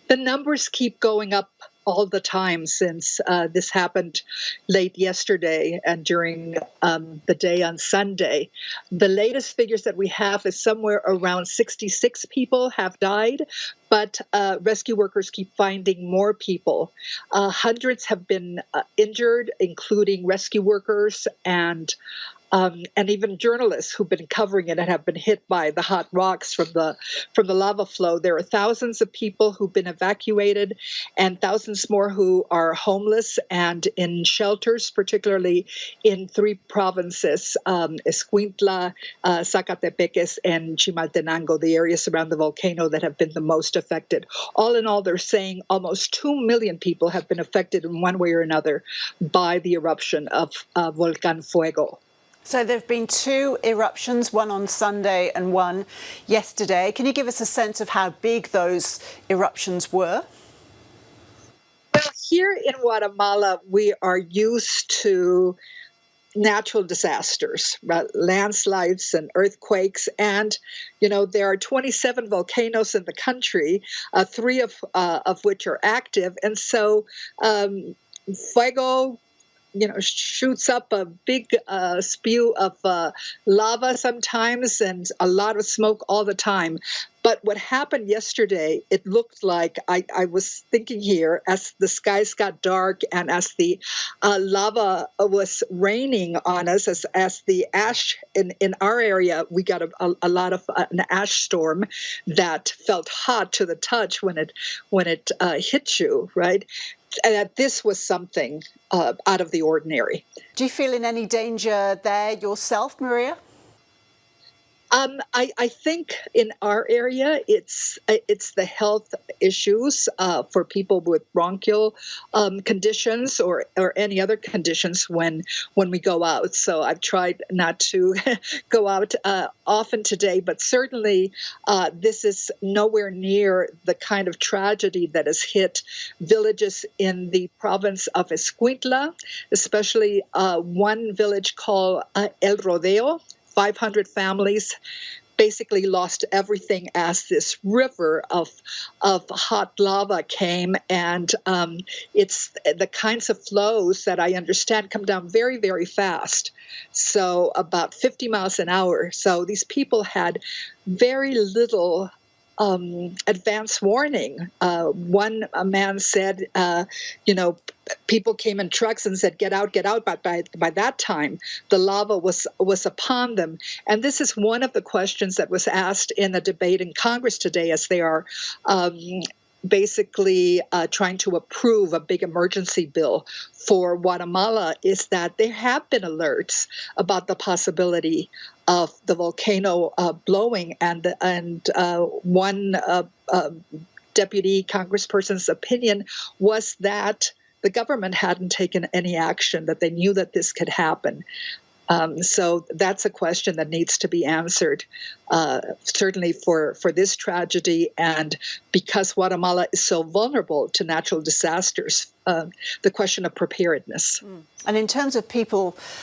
The numbers keep going up all the time since this happened late yesterday and during the day on Sunday. The latest figures that we have is somewhere around 66 people have died, but rescue workers keep finding more people. Hundreds have been injured, including rescue workers and even journalists who've been covering it and have been hit by the hot rocks from the lava flow. There are thousands of people who've been evacuated, and thousands more who are homeless and in shelters, particularly in three provinces: Escuintla, Zacatepeques, and Chimaltenango, the areas around the volcano that have been the most affected. All in all, they're saying almost 2 million people have been affected in one way or another by the eruption of Volcán Fuego. So there have been 2 eruptions, one on Sunday and one yesterday. Can you give us a sense of how big those eruptions were? Well, here in Guatemala, we are used to natural disasters, right? Landslides and earthquakes. And, there are 27 volcanoes in the country, 3 of which are active. And so Fuego shoots up a big spew of lava sometimes and a lot of smoke all the time. But what happened yesterday, it looked like, I was thinking here, as the skies got dark and as the lava was raining on us, as the ash in our area, we got a lot of an ash storm that felt hot to the touch when it hit you, right? And that this was something out of the ordinary. Do you feel in any danger there yourself, Maria? I think in our area, it's the health issues for people with bronchial conditions or any other conditions when we go out. So I've tried not to go out often today, but certainly this is nowhere near the kind of tragedy that has hit villages in the province of Escuintla, especially one village called El Rodeo. 500 families basically lost everything as this river of hot lava came, and it's the kinds of flows that I understand come down very, very fast, so about 50 miles an hour. So these people had very little advance warning. One man said, people came in trucks and said, get out, get out. But by that time, the lava was upon them. And this is one of the questions that was asked in the debate in Congress today, as they are basically trying to approve a big emergency bill for Guatemala, is that there have been alerts about the possibility of the volcano blowing, and one deputy congressperson's opinion was that the government hadn't taken any action, that they knew that this could happen. So that's a question that needs to be answered, certainly for this tragedy, and because Guatemala is so vulnerable to natural disasters, the question of preparedness. And in terms of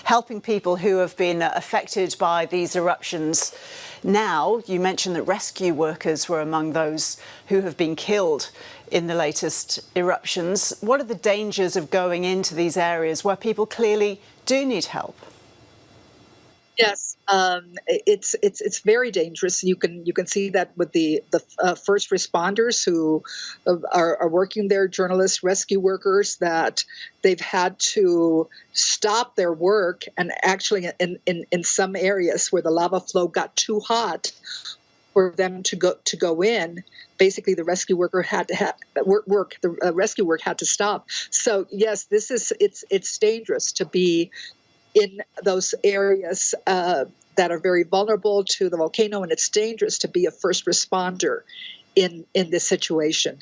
helping people who have been affected by these eruptions now, you mentioned that rescue workers were among those who have been killed in the latest eruptions. What are the dangers of going into these areas where people clearly do need help? Yes, it's very dangerous. You can see that with the first responders who are working there, journalists, rescue workers, that they've had to stop their work, and actually in some areas where the lava flow got too hot for them to go in, basically the rescue worker had to the rescue work had to stop. So yes, it's dangerous to be in those areas that are very vulnerable to the volcano, and it's dangerous to be a first responder in this situation.